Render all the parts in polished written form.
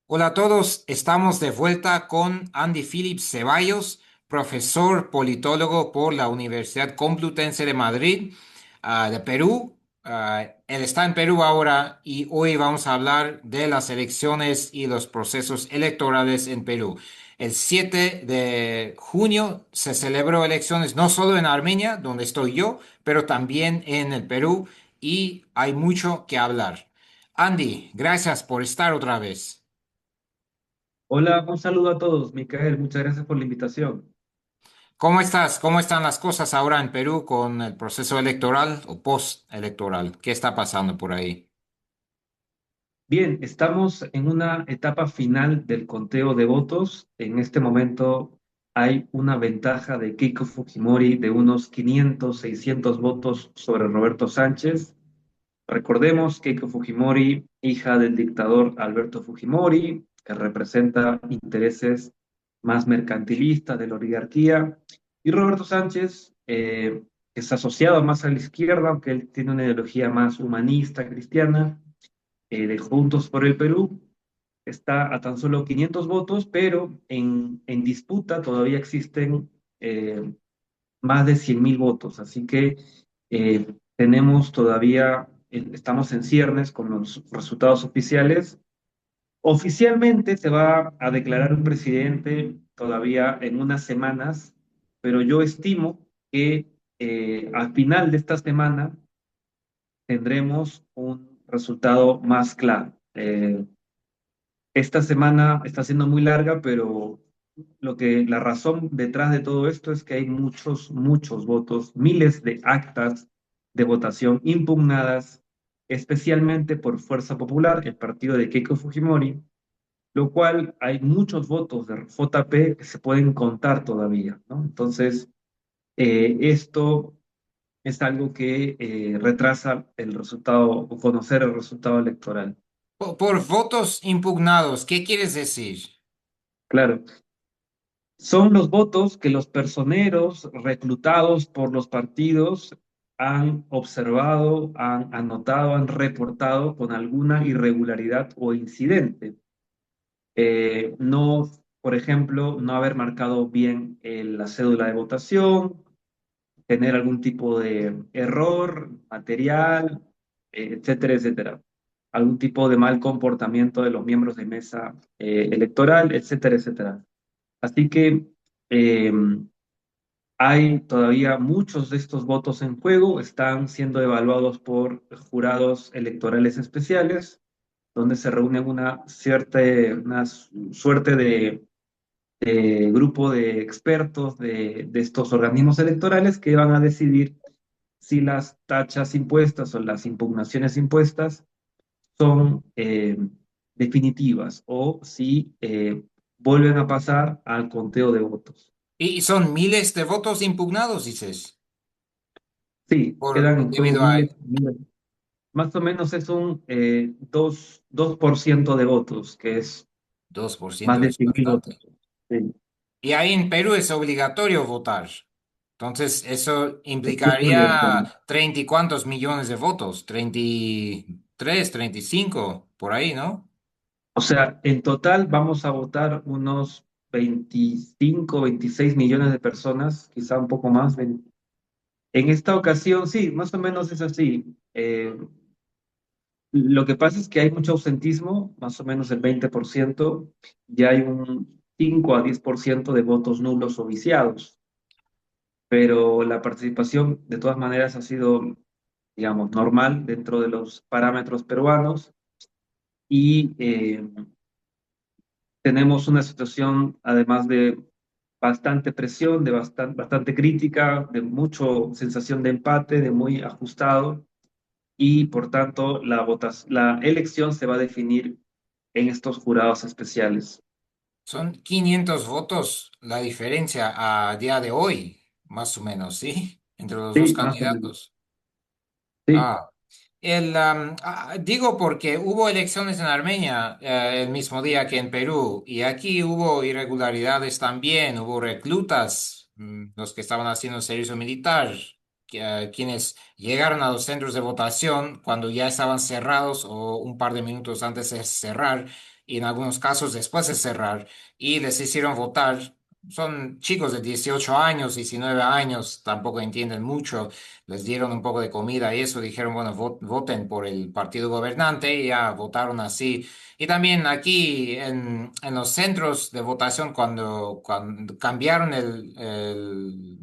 Hola a todos, estamos de vuelta con Andy Phillips Ceballos, profesor politólogo por la Universidad Complutense de Madrid, de Perú. Él está en Perú ahora y hoy vamos a hablar de las elecciones y los procesos electorales en Perú. El 7 de junio se celebró elecciones no solo en Armenia, donde estoy yo, pero también en el Perú y hay mucho que hablar. Andy, gracias por estar otra vez. Hola, un saludo a todos. Micael, muchas gracias por la invitación. ¿Cómo estás? ¿Cómo están las cosas ahora en Perú con el proceso electoral o postelectoral? ¿Qué está pasando por ahí? Bien, estamos en una etapa final del conteo de votos. En este momento hay una ventaja de Keiko Fujimori de unos 500, 600 votos sobre Roberto Sánchez. Recordemos, Keiko Fujimori, hija del dictador Alberto Fujimori, que representa intereses más mercantilistas de la oligarquía, y Roberto Sánchez, que es asociado más a la izquierda, aunque él tiene una ideología más humanista, cristiana, de Juntos por el Perú, está a tan solo 500 votos, pero en disputa todavía existen eh, más de 100.000 votos, así que tenemos todavía, estamos en ciernes con los resultados oficiales. Oficialmente se va a declarar un presidente todavía en unas semanas, pero yo estimo que al final de esta semana tendremos un resultado más claro. Esta semana está siendo muy larga, pero la razón detrás de todo esto es que hay muchos, muchos votos, miles de actas de votación impugnadas, especialmente por Fuerza Popular, el partido de Keiko Fujimori, lo cual hay muchos votos de JP que se pueden contar todavía, ¿no? Entonces, esto es algo que retrasa el resultado o conocer el resultado electoral. Por votos impugnados, ¿qué quieres decir? Claro. Son los votos que los personeros reclutados por los partidos han observado, han anotado, han reportado con alguna irregularidad o incidente. No, por ejemplo, no haber marcado bien la cédula de votación, tener algún tipo de error material, etcétera, etcétera. Algún tipo de mal comportamiento de los miembros de mesa electoral, etcétera, etcétera. Así que eh, hay todavía muchos de estos votos en juego, están siendo evaluados por jurados electorales especiales, donde se reúnen una suerte de grupo de expertos de estos organismos electorales que van a decidir si las tachas impuestas o las impugnaciones impuestas son definitivas o si vuelven a pasar al conteo de votos. Y son miles de votos impugnados, dices, Sí, por, quedan en juego debido a miles, miles. Más o menos es un 2% de votos, que es 2%, más de es 100.000 bastante. votos. Sí, Y ahí en Perú es obligatorio votar. Entonces, eso es implicaría obligatorio. 30 y cuántos millones de votos, 33, 35, por ahí, ¿no? O sea, en total vamos a votar unos 25, 26 millones de personas, quizá un poco más. En esta ocasión, sí, más o menos es así. Lo que pasa es que hay mucho ausentismo, más o menos el 20%, y hay un 5 a 10% de votos nulos o viciados, pero la participación de todas maneras ha sido, digamos, normal dentro de los parámetros peruanos y tenemos una situación, además de bastante presión, de bastante crítica, de mucha sensación de empate, de muy ajustado, y por tanto la elección se va a definir en estos jurados especiales. Son 500 votos la diferencia a día de hoy, más o menos, ¿sí? Entre los dos Sí, más o menos. candidatos. Sí, Ah, digo porque hubo elecciones en Armenia el mismo día que en Perú y aquí hubo irregularidades también, hubo reclutas, los que estaban haciendo servicio militar, quienes llegaron a los centros de votación cuando ya estaban cerrados o un par de minutos antes de cerrar y en algunos casos después de cerrar, y les hicieron votar. Son chicos de 18 años, 19 años, tampoco entienden mucho. Les dieron un poco de comida y eso, dijeron, bueno, voten por el partido gobernante y ya votaron así. Y también aquí en los centros de votación, cuando cambiaron el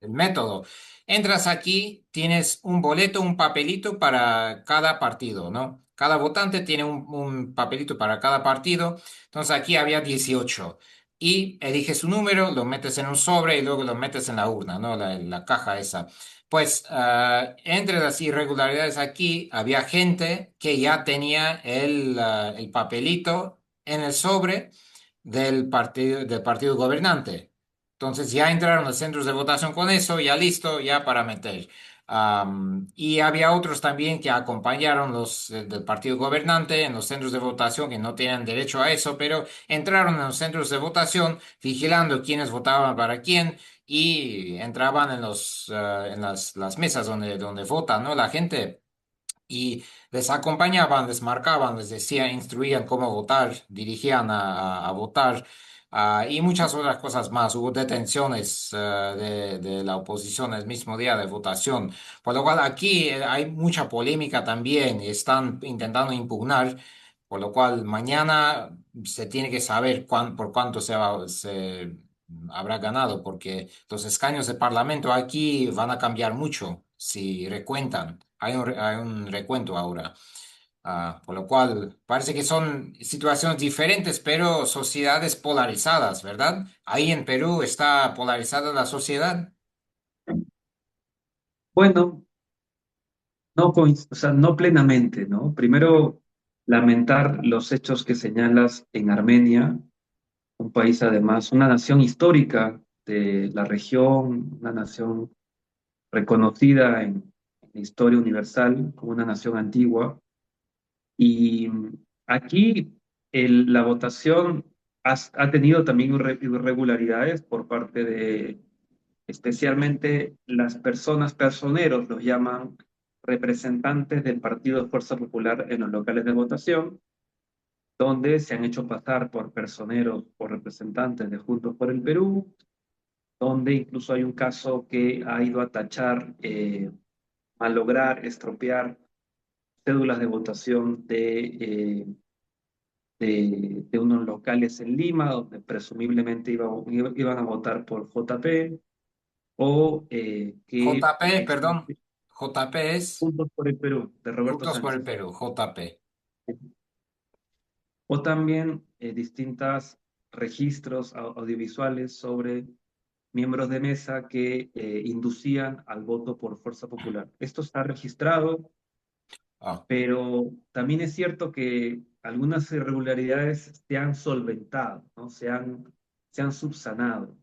método, entras aquí, tienes un boleto, un papelito para cada partido, ¿no? Cada votante tiene un papelito para cada partido. Entonces aquí había 18 y eliges su número, lo metes en un sobre y luego lo metes en la urna, ¿no? La caja esa. Pues entre las irregularidades aquí había gente que ya tenía el papelito en el sobre del partido gobernante. Entonces ya entraron los centros de votación con eso, ya listo, ya para meter. Y había otros también que acompañaron los del partido gobernante en los centros de votación que no tenían derecho a eso, pero entraron en los centros de votación vigilando quiénes votaban para quién y entraban en en las mesas donde votan, ¿no? La gente y les acompañaban, les marcaban, les decían, instruían cómo votar, dirigían a votar, y muchas otras cosas más. Hubo detenciones de la oposición el mismo día de votación, por lo cual aquí hay mucha polémica también y están intentando impugnar, por lo cual mañana se tiene que saber por cuánto se habrá ganado, porque los escaños de parlamento aquí van a cambiar mucho si recuentan. Hay un recuento ahora. Por lo cual parece que son situaciones diferentes, pero sociedades polarizadas, ¿verdad? Ahí en Perú está polarizada la sociedad. Bueno, no, o sea, no plenamente, ¿no? Primero, lamentar los hechos que señalas en Armenia, un país además, una nación histórica de la región, una nación reconocida en la historia universal como una nación antigua. Y aquí la votación ha tenido también irregularidades por parte de especialmente las personas, personeros, los llaman representantes del Partido de Fuerza Popular en los locales de votación, donde se han hecho pasar por personeros o representantes de Juntos por el Perú, donde incluso hay un caso que ha ido a tachar, malograr, estropear cédulas de votación de unos locales en Lima, donde presumiblemente iban a votar por JP, o que JP, perdón. JP es Juntos por el Perú, de Roberto Juntos por el Sánchez. Perú, JP. O también distintos registros audiovisuales sobre miembros de mesa que inducían al voto por fuerza popular. Esto está registrado, Ah, pero también es cierto que algunas irregularidades se han solventado, ¿no? Se han subsanado.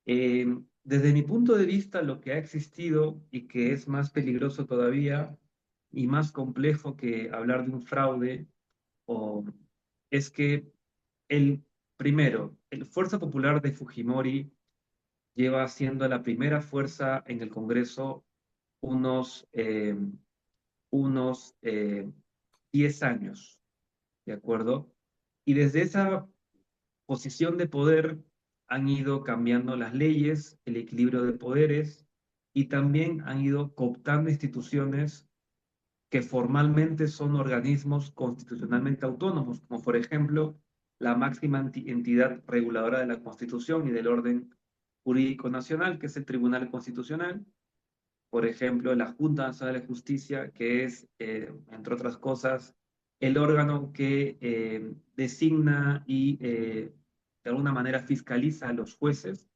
Desde mi punto de vista, lo que ha existido y que es más peligroso todavía y más complejo que hablar de un fraude o, es que el primero, el Fuerza Popular de Fujimori lleva siendo la primera fuerza en el Congreso unos, unos 10 años, ¿de acuerdo? Y desde esa posición de poder han ido cambiando las leyes, el equilibrio de poderes y también han ido cooptando instituciones que formalmente son organismos constitucionalmente autónomos, como por ejemplo la máxima entidad reguladora de la Constitución y del orden jurídico nacional, que es el Tribunal Constitucional, por ejemplo, la Junta Nacional de Justicia, que es, entre otras cosas, el órgano que designa y de alguna manera fiscaliza a los jueces,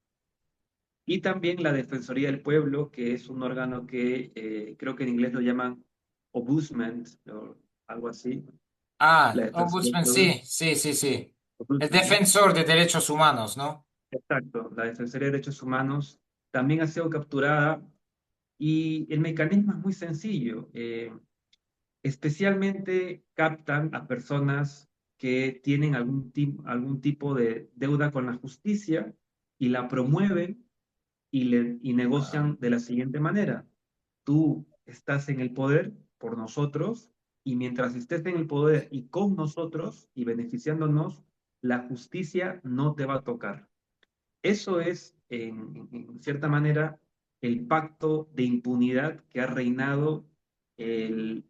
y también la Defensoría del Pueblo, que es un órgano que creo que en inglés lo llaman ombudsman o algo así, la Defensoría del Ombudsman, Pueblo, sí, sí, sí, sí. El ombudsman, ¿no? defensor de derechos humanos, ¿no? Exacto, la Defensoría de Derechos Humanos también ha sido capturada y el mecanismo es muy sencillo. Especialmente captan a personas que tienen algún tipo de deuda con la justicia y la promueven y Ah, negocian de la siguiente manera. Tú estás en el poder por nosotros, y mientras estés en el poder y con nosotros y beneficiándonos, la justicia no te va a tocar. Eso es, en cierta manera, el pacto de impunidad que ha reinado el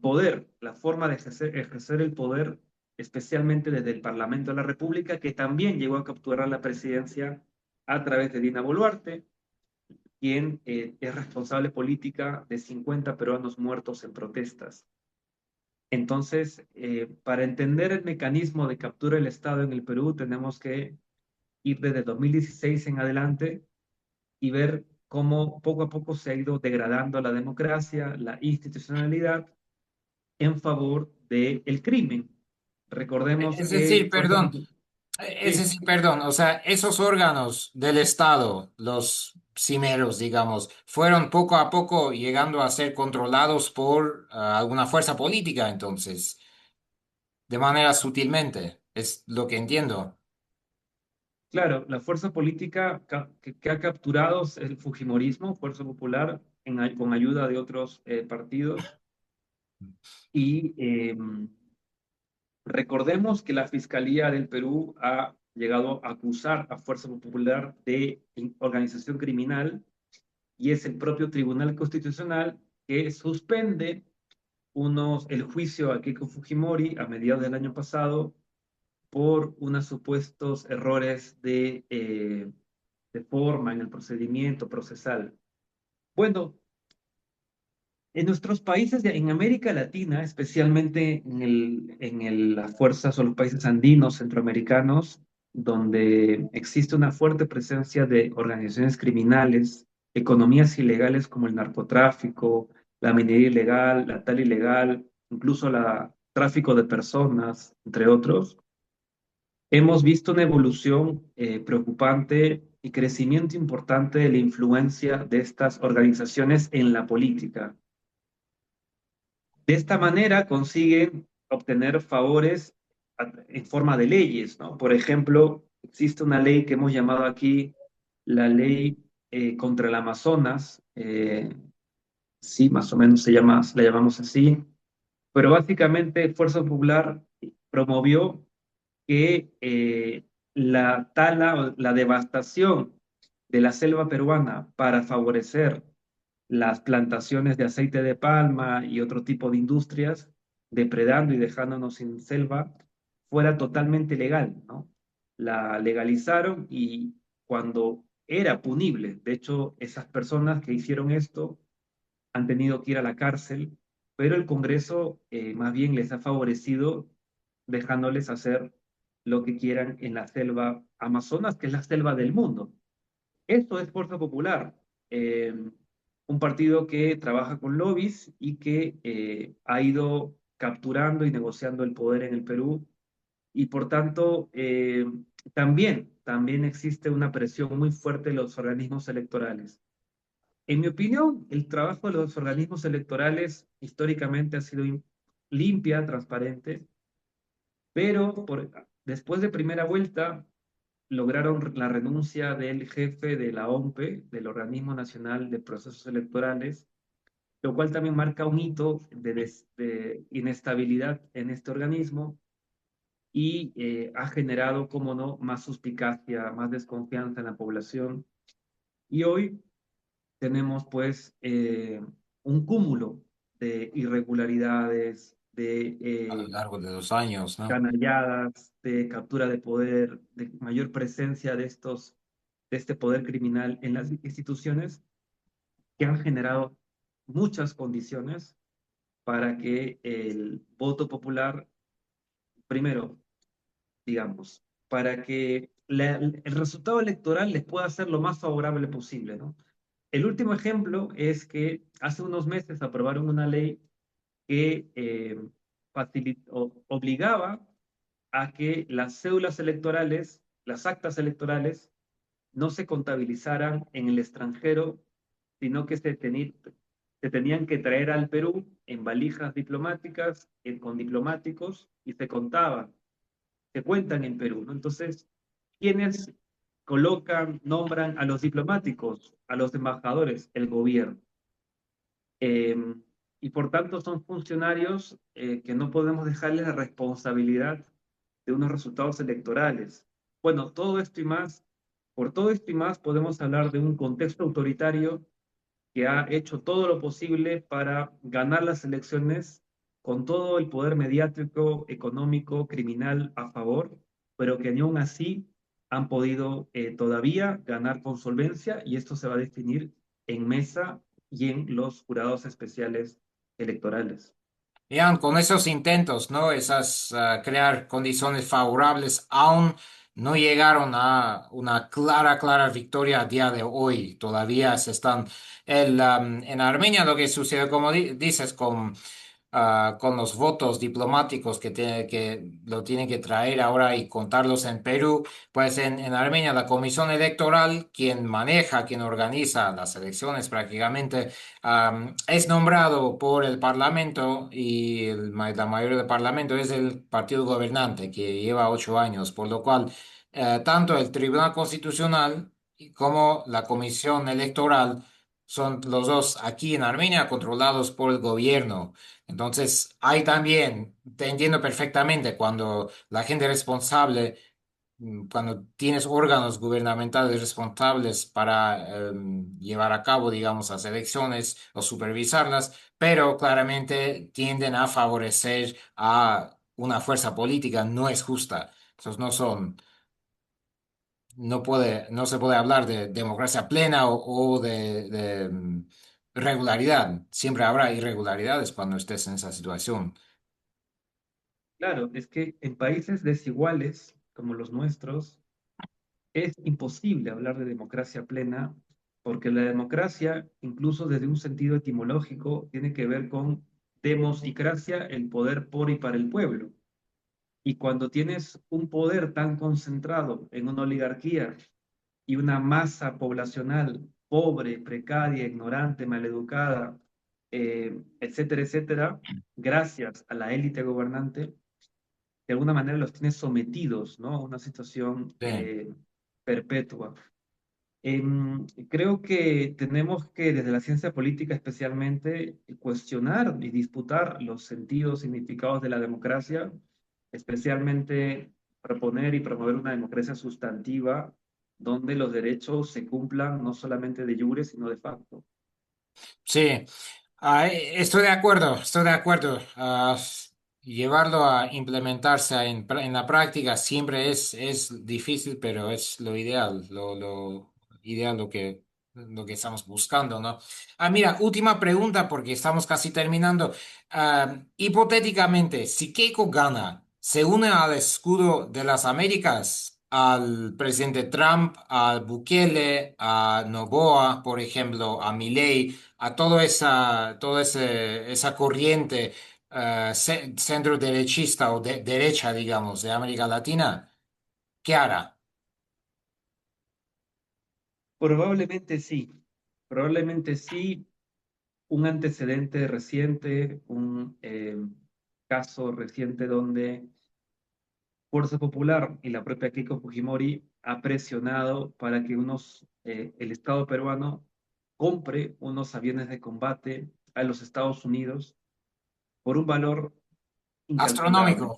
poder, la forma de ejercer el poder, especialmente desde el Parlamento de la República, que también llegó a capturar la presidencia a través de Dina Boluarte, quien es responsable política de 50 peruanos muertos en protestas. Entonces, para entender el mecanismo de captura del Estado en el Perú, tenemos que ir desde 2016 en adelante y ver cómo poco a poco se ha ido degradando la democracia, la institucionalidad en favor del crimen. Recordemos Es que decir, Fuerza perdón, Popular. es Sí, decir, perdón, o sea, esos órganos del Estado, los cimeros, digamos, fueron poco a poco llegando a ser controlados por alguna fuerza política, entonces, de manera sutilmente, es lo que entiendo. claro, la fuerza política que ha capturado es el Fujimorismo, Fuerza Popular, con ayuda de otros partidos. Y recordemos que la Fiscalía del Perú ha llegado a acusar a Fuerza Popular de organización criminal y es el propio Tribunal Constitucional que suspende el juicio a Keiko Fujimori a mediados del año pasado por unos supuestos errores de forma en el procedimiento procesal. Bueno, en nuestros países, en América Latina, especialmente las fuerzas o los países andinos, centroamericanos, donde existe una fuerte presencia de organizaciones criminales, economías ilegales como el narcotráfico, la minería ilegal, la tal ilegal, incluso el tráfico de personas, entre otros, hemos visto una evolución preocupante y crecimiento importante de la influencia de estas organizaciones en la política. De esta manera consiguen obtener favores en forma de leyes, ¿no? Por ejemplo, existe una ley que hemos llamado aquí la ley contra el Amazonas, sí, más o menos la llamamos así, pero básicamente Fuerza Popular promovió que la tala o la devastación de la selva peruana para favorecer las plantaciones de aceite de palma y otro tipo de industrias, depredando y dejándonos sin selva, fuera totalmente legal, ¿no? La legalizaron y cuando era punible, de hecho, esas personas que hicieron esto han tenido que ir a la cárcel, pero el Congreso más bien les ha favorecido dejándoles hacer lo que quieran en la selva Amazonas, que es la selva del mundo. Esto es Fuerza Popular, un partido que trabaja con lobbies y que ha ido capturando y negociando el poder en el Perú y por tanto también existe una presión muy fuerte de los organismos electorales. En mi opinión, el trabajo de los organismos electorales históricamente ha sido limpia, transparente, pero después de primera vuelta lograron la renuncia del jefe de la OMPE, del Organismo Nacional de Procesos Electorales, lo cual también marca un hito de inestabilidad en este organismo y ha generado, como no, más suspicacia, más desconfianza en la población. Y hoy tenemos pues un cúmulo de irregularidades, de A lo largo de los años, ¿no? canalladas, de captura de poder, de mayor presencia de este poder criminal en las instituciones que han generado muchas condiciones para que el voto popular, primero, digamos, para que el resultado electoral les pueda ser lo más favorable posible, ¿no? El último ejemplo es que hace unos meses aprobaron una ley que obligaba a que las cédulas electorales, las actas electorales, no se contabilizaran en el extranjero, sino que se tenían que traer al Perú en valijas diplomáticas, con diplomáticos, y se contaban, se cuentan en Perú, ¿no? Entonces, ¿quiénes colocan, nombran a los diplomáticos, a los embajadores? El gobierno. Eh, y por tanto son funcionarios que no podemos dejarles la responsabilidad de unos resultados electorales. Bueno, todo esto y más, por todo esto y más podemos hablar de un contexto autoritario que ha hecho todo lo posible para ganar las elecciones con todo el poder mediático, económico, criminal a favor, pero que ni aún así han podido todavía ganar con solvencia y esto se va a definir en mesa y en los jurados especiales electorales. Bien, con esos intentos, ¿no? Crear condiciones favorables aún no llegaron a una clara victoria a día de hoy. Todavía se están, en Armenia lo que sucede, como dices, con los votos diplomáticos que lo tienen que traer ahora y contarlos en Perú, pues en Armenia la comisión electoral, quien organiza las elecciones prácticamente, es nombrado por el Parlamento y la mayoría del Parlamento es el partido gobernante que lleva 8 años, por lo cual tanto el Tribunal Constitucional como la Comisión Electoral son los dos aquí en Armenia controlados por el gobierno. Entonces, hay también, te entiendo perfectamente cuando la gente responsable, cuando tienes órganos gubernamentales responsables para llevar a cabo, digamos, las elecciones o supervisarlas, pero claramente tienden a favorecer a una fuerza política, no es justa. Entonces, no se puede hablar de democracia plena o de regularidad. Siempre habrá irregularidades cuando estés en esa situación. Claro, es que en países desiguales como los nuestros, es imposible hablar de democracia plena porque la democracia, incluso desde un sentido etimológico, tiene que ver con demos y cracia, el poder por y para el pueblo. Y cuando tienes un poder tan concentrado en una oligarquía y una masa poblacional pobre, precaria, ignorante, maleducada, etcétera, etcétera, gracias a la élite gobernante, de alguna manera los tienes sometidos, ¿no? A una situación Sí. perpetua. Creo que tenemos que, desde la ciencia política especialmente, cuestionar y disputar los sentidos, significados de la democracia, especialmente proponer y promover una democracia sustantiva donde los derechos se cumplan no solamente de jure, sino de facto. Sí, estoy de acuerdo, estoy de acuerdo. Llevarlo a implementarse en la práctica siempre es difícil, pero es lo ideal, lo ideal lo que estamos buscando, ¿no? Mira, última pregunta porque estamos casi terminando. Hipotéticamente, si Keiko gana, ¿se une al escudo de las Américas? Al presidente Trump, a Bukele, a Noboa, por ejemplo, a Milei, a esa corriente centro derechista o derecha, digamos, de América Latina, ¿qué hará? Probablemente sí, probablemente sí. Un antecedente reciente, un caso reciente donde Fuerza Popular y la propia Keiko Fujimori ha presionado para que el Estado peruano compre unos aviones de combate a los Estados Unidos por un valor incalculable, Astronómico.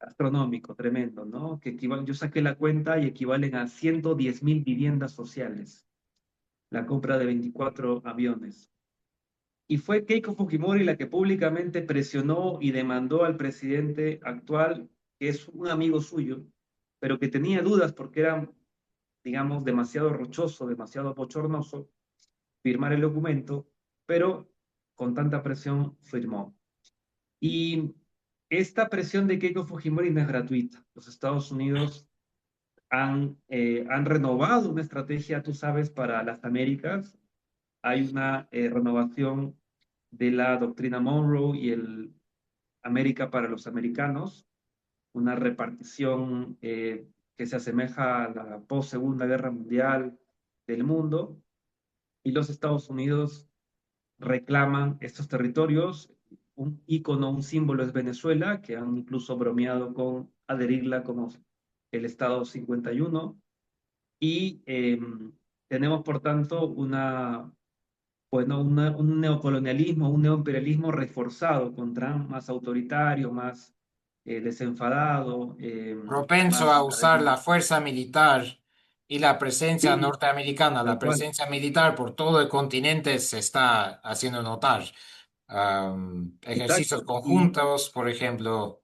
astronómico, tremendo, ¿no? Yo saqué la cuenta y equivalen a 110.000 viviendas sociales, la compra de 24 aviones. Y fue Keiko Fujimori la que públicamente presionó y demandó al presidente actual, que es un amigo suyo, pero que tenía dudas porque era, digamos, demasiado rochoso, demasiado bochornoso firmar el documento, pero con tanta presión firmó. Y esta presión de Keiko Fujimori no es gratuita. Los Estados Unidos han renovado una estrategia, tú sabes, para las Américas. Hay una renovación de la doctrina Monroe y el América para los americanos, una repartición que se asemeja a la post-Segunda Guerra Mundial del mundo, y los Estados Unidos reclaman estos territorios. Un ícono, un símbolo es Venezuela, que han incluso bromeado con adherirla como el Estado 51, y tenemos, por tanto, bueno, un neocolonialismo, un neoimperialismo reforzado con Trump más autoritario, más desenfadado, Propenso más a usar la fuerza militar y la presencia sí, norteamericana, la tal cual. presencia militar por todo el continente se está haciendo notar. Ejercicios Exacto. conjuntos, por ejemplo.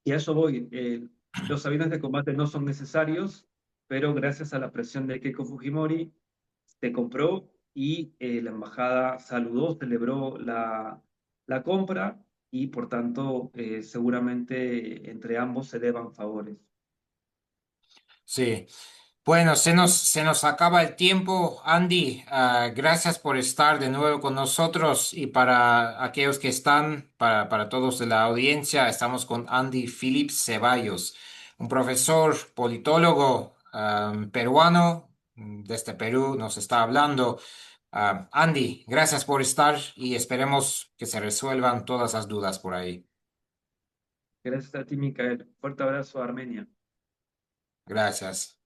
Y a eso voy. Los aviones de combate no son necesarios, pero gracias a la presión de Keiko Fujimori se compró y la embajada saludó, celebró la compra y por tanto seguramente entre ambos se deban favores. Sí. Bueno, se nos acaba el tiempo, Andy. Gracias por estar de nuevo con nosotros y para aquellos que están, para todos de la audiencia, estamos con Andy Phillips Ceballos, un profesor politólogo peruano desde Perú, nos está hablando. Andy, gracias por estar y esperemos que se resuelvan todas las dudas por ahí. Gracias a ti, Micael. Fuerte abrazo a Armenia. Gracias.